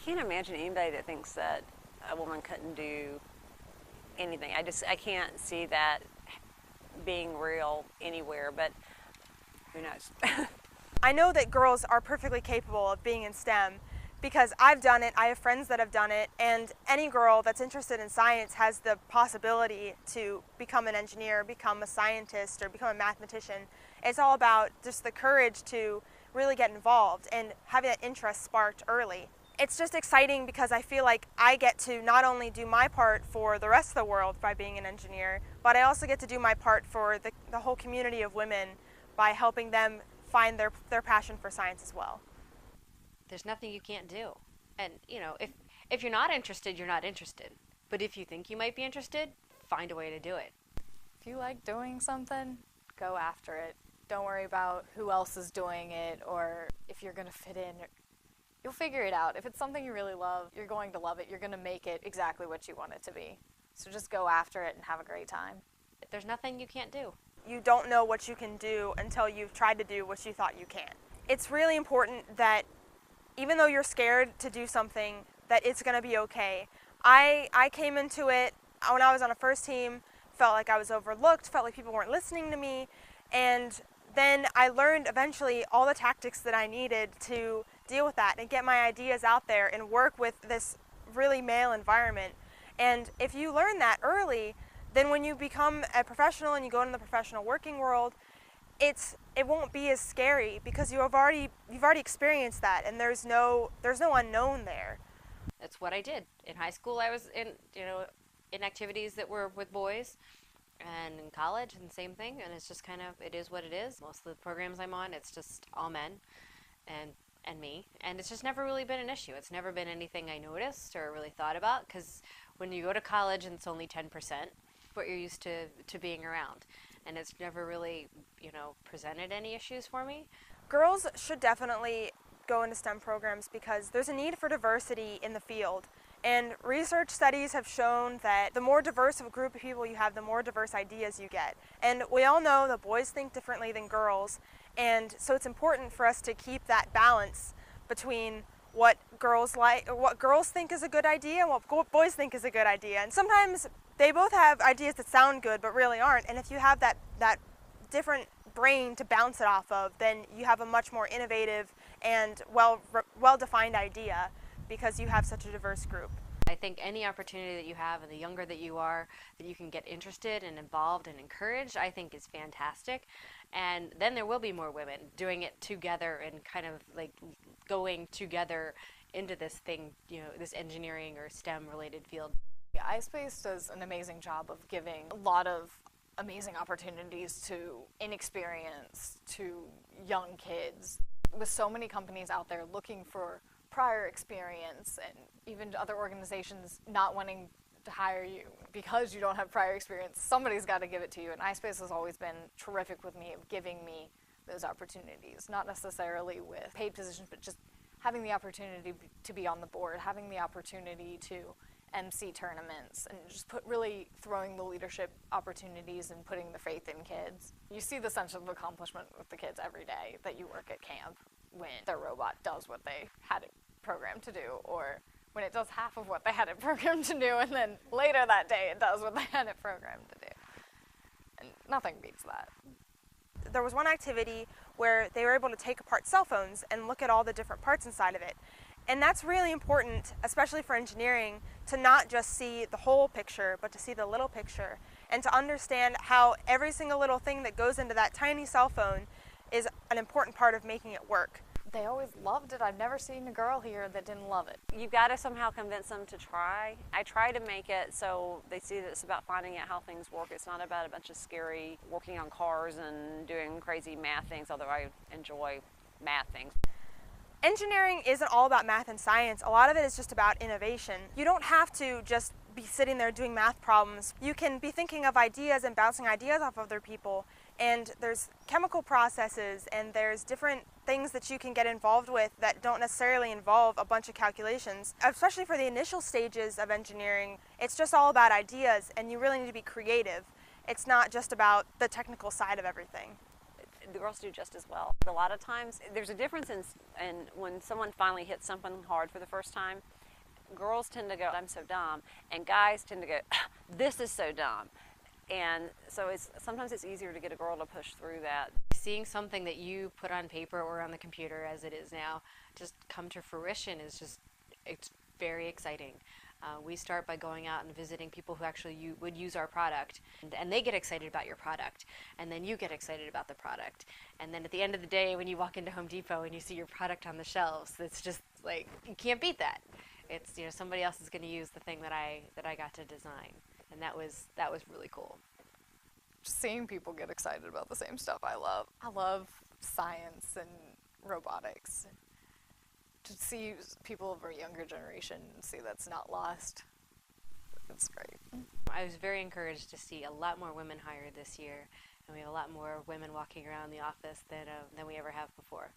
can't imagine anybody that thinks that a woman couldn't do anything. I can't see that being real anywhere, but who knows? I know that girls are perfectly capable of being in STEM because I've done it, I have friends that have done it, and any girl that's interested in science has the possibility to become an engineer, become a scientist, or become a mathematician. It's all about just the courage to really get involved and having that interest sparked early. It's just exciting because I feel like I get to not only do my part for the rest of the world by being an engineer, but I also get to do my part for the whole community of women by helping them find their passion for science as well. There's nothing you can't do. And, if you're not interested, you're not interested. But if you think you might be interested, find a way to do it. If you like doing something, go after it. Don't worry about who else is doing it or if you're going to fit in. You'll figure it out. If it's something you really love, you're going to love it. You're going to make it exactly what you want it to be. So just go after it and have a great time. There's nothing you can't do. You don't know what you can do until you've tried to do what you thought you can. It's really important that even though you're scared to do something, that it's going to be okay. I came into it when I was on a first team, felt like I was overlooked, felt like people weren't listening to me, and then I learned eventually all the tactics that I needed to deal with that and get my ideas out there and work with this really male environment. And if you learn that early, then when you become a professional and you go into the professional working world, it won't be as scary because you've already experienced that, and there's no unknown there. That's what I did. In high school, I was in activities that were with boys, and in college, and the same thing. And it's just it is what it is. Most of the programs I'm on, it's just all men, and me, and it's just never really been an issue. It's never been anything I noticed or really thought about, because when you go to college and it's only 10%, what you're used to being around. And it's never really, presented any issues for me. Girls should definitely go into STEM programs because there's a need for diversity in the field. And research studies have shown that the more diverse of a group of people you have, the more diverse ideas you get. And we all know that boys think differently than girls, and so it's important for us to keep that balance between what girls think is a good idea and what boys think is a good idea. And sometimes they both have ideas that sound good but really aren't, and if you have that different brain to bounce it off of, then you have a much more innovative and well-defined idea because you have such a diverse group. I think any opportunity that you have, and the younger that you are, that you can get interested and involved and encouraged, I think is fantastic. And then there will be more women doing it together and kind of like going together into this thing, this engineering or STEM related field. Yeah, iSpace does an amazing job of giving a lot of amazing opportunities to inexperienced, to young kids. With so many companies out there looking for prior experience, and even other organizations not wanting to hire you because you don't have prior experience, somebody's got to give it to you. And iSpace has always been terrific with me of giving me those opportunities, not necessarily with paid positions, but just having the opportunity to be on the board, having the opportunity to MC tournaments, and just really throwing the leadership opportunities and putting the faith in kids. You see the sense of accomplishment with the kids every day that you work at camp when their robot does what they had it programmed to do, or when it does half of what they had it programmed to do, and then later that day it does what they had it programmed to do. And nothing beats that. There was one activity where they were able to take apart cell phones and look at all the different parts inside of it. And that's really important, especially for engineering, to not just see the whole picture, but to see the little picture, and to understand how every single little thing that goes into that tiny cell phone is an important part of making it work. They always loved it. I've never seen a girl here that didn't love it. You've got to somehow convince them to try. I try to make it so they see that it's about finding out how things work. It's not about a bunch of scary working on cars and doing crazy math things, although I enjoy math things. Engineering isn't all about math and science. A lot of it is just about innovation. You don't have to just be sitting there doing math problems. You can be thinking of ideas and bouncing ideas off other people. And there's chemical processes, and there's different things that you can get involved with that don't necessarily involve a bunch of calculations. Especially for the initial stages of engineering, it's just all about ideas, and you really need to be creative. It's not just about the technical side of everything. The girls do just as well. A lot of times, there's a difference in when someone finally hits something hard for the first time, girls tend to go, I'm so dumb, and guys tend to go, this is so dumb. And so sometimes it's easier to get a girl to push through that. Seeing something that you put on paper or on the computer, as it is now, just come to fruition is just, it's very exciting. We start by going out and visiting people who actually would use our product, and they get excited about your product, and then you get excited about the product. And then at the end of the day, when you walk into Home Depot and you see your product on the shelves, it's just like, you can't beat that. It's, you know, somebody else is going to use the thing that I got to design, and that was really cool. Seeing people get excited about the same stuff I love. I love science and robotics. To see people of our younger generation see that's not lost, it's great. I was very encouraged to see a lot more women hired this year, and we have a lot more women walking around the office than we ever have before.